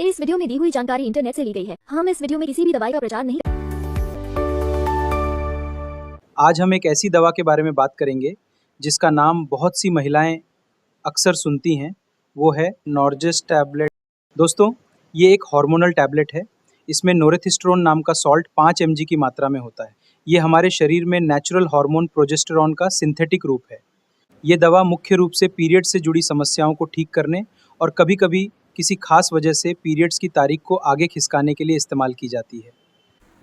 इस वीडियो में दी हुई जानकारी इंटरनेट से ली गई है। हम इस वीडियो में किसी भी दवाई का प्रचार नहीं। आज हम एक ऐसी दवा के बारे में बात करेंगे जिसका नाम बहुत सी महिलाएं अक्सर सुनती हैं, वो है नॉर्जेस टैबलेट। दोस्तों, ये एक हार्मोनल टैबलेट है। इसमें नोरेथिस्ट्रोन नाम का सॉल्ट 5 mg की मात्रा में होता है। ये हमारे शरीर में नेचुरल हार्मोन प्रोजेस्टेरॉन का सिंथेटिक रूप है। ये दवा मुख्य रूप से पीरियड से जुड़ी समस्याओं को ठीक करने और कभी-कभी किसी खास वजह से पीरियड्स की तारीख को आगे खिसकाने के लिए इस्तेमाल की जाती है।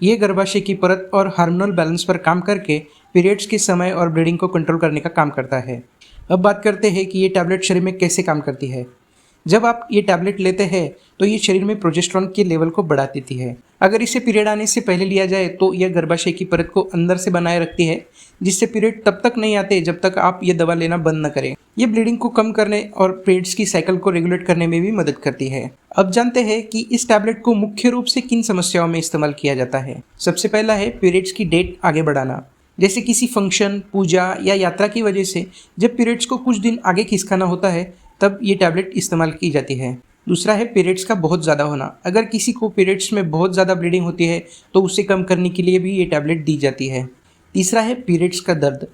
ये गर्भाशय की परत और हार्मोनल बैलेंस पर काम करके पीरियड्स के समय और ब्लीडिंग को कंट्रोल करने का काम करता है। अब बात करते हैं कि ये टैबलेट शरीर में कैसे काम करती है। जब आप ये टैबलेट लेते हैं तो ये शरीर में प्रोजेस्टेरॉन के लेवल को बढ़ा देती है। अगर इसे पीरियड आने से पहले लिया जाए तो यह गर्भाशय की परत को अंदर से बनाए रखती है, जिससे पीरियड तब तक नहीं आते जब तक आप ये दवा लेना बंद न करें। ये ब्लीडिंग को कम करने और पीरियड्स की साइकिल को रेगुलेट करने में भी मदद करती है। अब जानते हैं कि इस टैबलेट को मुख्य रूप से किन समस्याओं में इस्तेमाल किया जाता है। सबसे पहला है पीरियड्स की डेट आगे बढ़ाना, जैसे किसी फंक्शन, पूजा या यात्रा की वजह से जब पीरियड्स को कुछ दिन आगे खिसकाना होता है तब ये टैबलेट इस्तेमाल की जाती है। दूसरा है पीरियड्स का बहुत ज़्यादा होना। अगर किसी को पीरियड्स में बहुत ज़्यादा ब्लीडिंग होती है तो उसे कम करने के लिए भी ये टैबलेट दी जाती है। तीसरा है पीरियड्स का दर्द।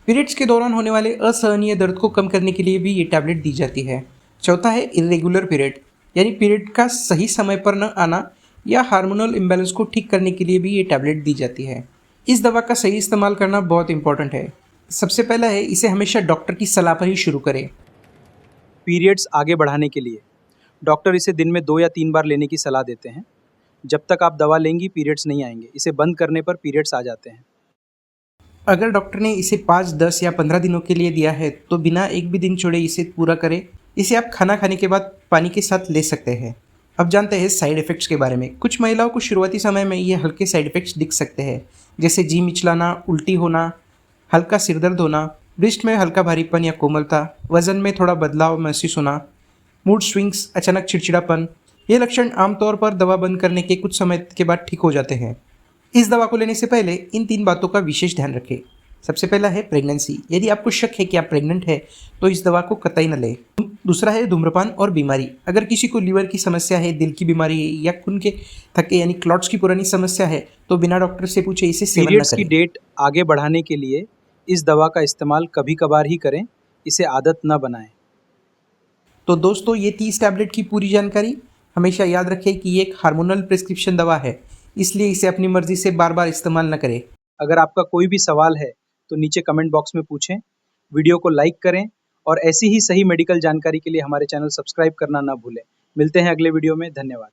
पीरियड्स के दौरान होने वाले असहनीय दर्द को कम करने के लिए भी ये टैबलेट दी जाती है। चौथा है इरेगुलर पीरियड, यानी पीरियड का सही समय पर न आना या हार्मोनल इम्बैलेंस को ठीक करने के लिए भी ये टैबलेट दी जाती है। इस दवा का सही इस्तेमाल करना बहुत इंपॉर्टेंट है। सबसे पहला है इसे हमेशा डॉक्टर की सलाह पर ही शुरू करें। पीरियड्स आगे बढ़ाने के लिए डॉक्टर इसे दिन में 2 या 3 बार लेने की सलाह देते हैं। जब तक आप दवा लेंगी पीरियड्स नहीं आएंगे। इसे बंद करने पर पीरियड्स आ जाते हैं। अगर डॉक्टर ने इसे 5, 10 या 15 दिनों के लिए दिया है तो बिना एक भी दिन छोड़े इसे पूरा करें। इसे आप खाना खाने के बाद पानी के साथ ले सकते हैं। अब जानते हैं साइड इफ़ेक्ट्स के बारे में। कुछ महिलाओं को शुरुआती समय में ये हल्के साइड इफ़ेक्ट्स दिख सकते हैं, जैसे जी मिचलाना, उल्टी होना, हल्का सिरदर्द होना, ब्रेस्ट में हल्का भारीपन या कोमलता, वजन में थोड़ा बदलाव महसूस होना, मूड स्विंग्स, अचानक चिड़चिड़ापन। ये लक्षण आमतौर पर दवा बंद करने के कुछ समय के बाद ठीक हो जाते हैं। इस दवा को लेने से पहले इन 3 बातों का विशेष ध्यान रखें। सबसे पहला है प्रेगनेंसी। यदि आपको शक है कि आप प्रेग्नेंट है तो इस दवा को कतई न लें। दूसरा है धूम्रपान और बीमारी। अगर किसी को लीवर की समस्या है, दिल की बीमारी है या खून के थक्के यानी क्लॉट्स की पुरानी समस्या है तो बिना डॉक्टर से पूछे इसे सेवन न पीरियड्स करें। की डेट आगे बढ़ाने के लिए इस दवा का इस्तेमाल कभी-कभार ही करें। इसे आदत न बनाएं। तो दोस्तों, ये 30 टैबलेट की पूरी जानकारी। हमेशा याद रखें कि ये एक हार्मोनल प्रिस्क्रिप्शन दवा है, इसलिए इसे अपनी मर्जी से बार बार इस्तेमाल न करें। अगर आपका कोई भी सवाल है तो नीचे कमेंट बॉक्स में पूछें। वीडियो को लाइक करें और ऐसी ही सही मेडिकल जानकारी के लिए हमारे चैनल सब्सक्राइब करना ना भूलें। मिलते हैं अगले वीडियो में। धन्यवाद।